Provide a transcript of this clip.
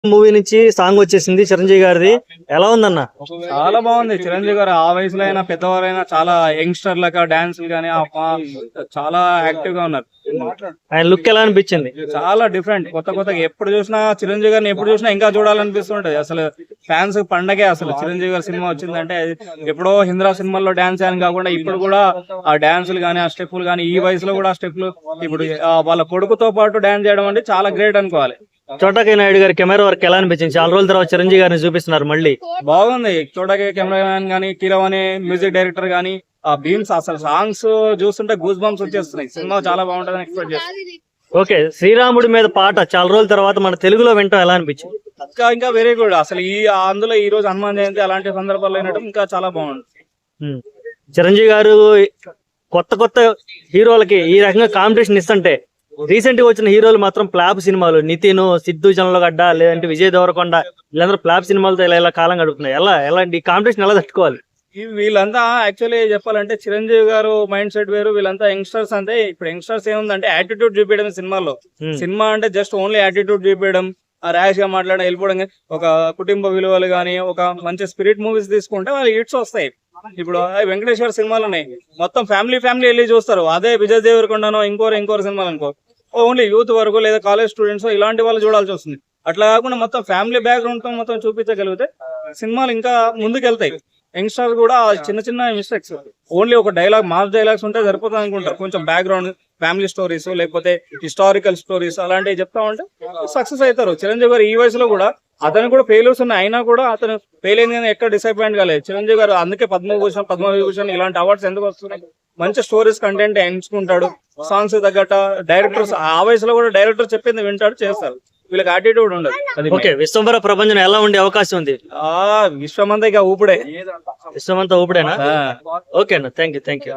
Movie నుంచి song వచ్చేసింది చిరంజీవి గారిది, ఎలా ఉందన్న? చాలా బాగుంది. చిరంజీవి గారు ఆ వయసులో అయినా పెద్దవారైనా చాలా యంగ్స్టర్ లక డాన్స్ గానీ చాలా యాక్టివ్ గా ఉన్నారు. ఆయన లుక్ ఎలా అనిపించింది? చాలా డిఫరెంట్, కొత్త కొత్తగా ఎప్పుడు చూసినా చిరంజీవి గారిని ఎప్పుడు చూసినా ఇంకా చూడాలనిపిస్తుంటది. అసలు ఫ్యాన్స్ పండగే. అసలు చిరంజీవి గారి సినిమా వచ్చిందంటే ఎప్పుడో హింద్రా సినిమాల్లో డాన్స్ అని కాకుండా ఇప్పుడు కూడా ఆ డాన్సులు గానీ ఆ స్టెప్పులు గానీ ఈ వయసులో కూడా ఆ స్టెప్పులు ఇప్పుడు వాళ్ళ కొడుకుతో పాటు డాన్స్ చేయడం అంటే చాలా గ్రేట్ అనుకోవాలి. చోటా నాయుడు గారి కెమెరా వర్క్ ఎలా అనిపించింది? చాలా రోజుల తర్వాత చిరంజీవి గారిని చూపిస్తున్నారు మళ్ళీ. బాగుంది. చూడగే కెమెరామ్యాన్ గానీ కీరవాణి మ్యూజిక్ డైరెక్టర్ గానీ ఆ బీమ్స్ అసలు సాంగ్స్ చూస్తుంటే గూస్ బంప్స్ వచ్చేస్తున్నాయి. సినిమా చాలా బాగుంటుందని ఎక్స్పెక్ట్ చేస్తాను. ఓకే, శ్రీరాముడి మీద పాట చాలా రోజుల తర్వాత మన తెలుగులో వింటాం, ఎలా అనిపించింది? ఇంకా వెరీ గుడ్. అసలు అందులో ఈ రోజు హనుమాన్ జయంతి అలాంటి సందర్భాల్లో అయినట్టు ఇంకా చాలా బాగుంది. చిరంజీవి గారు కొత్త కొత్త హీరోలకి ఈ రకంగా కాంపిటీషన్ ఇస్తుంటే రీసెంట్ గా వచ్చిన హీరోలు మాత్రం ఫ్లాప్ సినిమాలు, నితిన్, సిద్ధు జొన్నలగడ్డ, లేదంటే విజయ్ దేవరకొండ, వీళ్ళందరూ ఫ్లాప్ సినిమాలతో ఇలా కాలం గడుపుతున్నాయి. ఎలాంటి కాంపిటీషన్ ఎలా తట్టుకోవాలి? వీళ్ళంతా యాక్చువల్లీ చెప్పాలంటే చిరంజీవి గారు మైండ్ సెట్ వేరు, వీళ్ళంతా యంగ్స్టర్స్. అంటే ఇప్పుడు యంగ్స్టర్స్ ఏముందంటే యాటిట్యూడ్ చూపించడం సినిమాలో. సినిమా అంటే జస్ట్ ఓన్లీ యాటిట్యూడ్ చూపించడం, ర్యాష్ గా మాట్లాడడం, వెళ్ళిపోవడం. ఒక కుటుంబ విలువలు గానీ ఒక మంచి స్పిరిట్ మూవీస్ తీసుకుంటే వాళ్ళు హిట్స్ వస్తాయి. ఇప్పుడు వెంకటేశ్వర సినిమాలు ఉన్నాయి, మొత్తం ఫ్యామిలీ వెళ్ళి చూస్తారు. అదే విజయ్ దేవరకొండనో ఇంకోరు సినిమాలు అనుకో ఓన్లీ యూత్ వరకు లేదా కాలేజ్ స్టూడెంట్స్ ఇలాంటి వాళ్ళు చూడాల్సి వస్తుంది. అట్లా కాకుండా మొత్తం ఫ్యామిలీ బ్యాక్గ్రౌండ్ తో మొత్తం చూపించగలిగితే సినిమాలు ఇంకా ముందుకెళ్తాయి. యంగ్స్టర్స్ కూడా చిన్న చిన్న మిస్టేక్స్, ఓన్లీ ఒక మాస్ డైలాగ్స్ ఉంటే సరిపోతుంది అనుకుంటారు. కొంచెం బ్యాక్గ్రౌండ్ ఫ్యామిలీ స్టోరీస్ లేకపోతే హిస్టారికల్ స్టోరీస్ అలాంటివి చెప్తా ఉంటే సక్సెస్ అవుతారు. చిరంజీవి గారు ఈ వయసులో కూడా అతను కూడా ఫెయిల్యూర్స్ ఉన్నాయి, అయినా కూడా అతను ఫెయిల్ అయింది కానీ ఎక్కడ డిసప్పాయింట్ కాలేదు చిరంజీవి గారు. అందుకే పద్మవిభూషణ్ ఇలాంటి అవార్డ్స్ ఎందుకు వస్తున్నాయి? మంచి స్టోరీస్ కంటెంట్ ఎంచుకుంటాడు, సాంగ్స్ తగ్గట్ట డైరెక్టర్స్ ఆ వయసులో కూడా డైరెక్టర్ చెప్పింది వింటాడు, చేస్తారు. వీళ్ళకి యాటిట్యూడ్ ఉండదు. ఓకే, విశ్వంబర ప్రపంచం ఎలా ఉండే అవకాశం ఉంది? విశ్వమంతా ఇక ఊపుడే. విశ్వమంతా ఊపుడేనా? ఓకే అన్న, థ్యాంక్ యూ.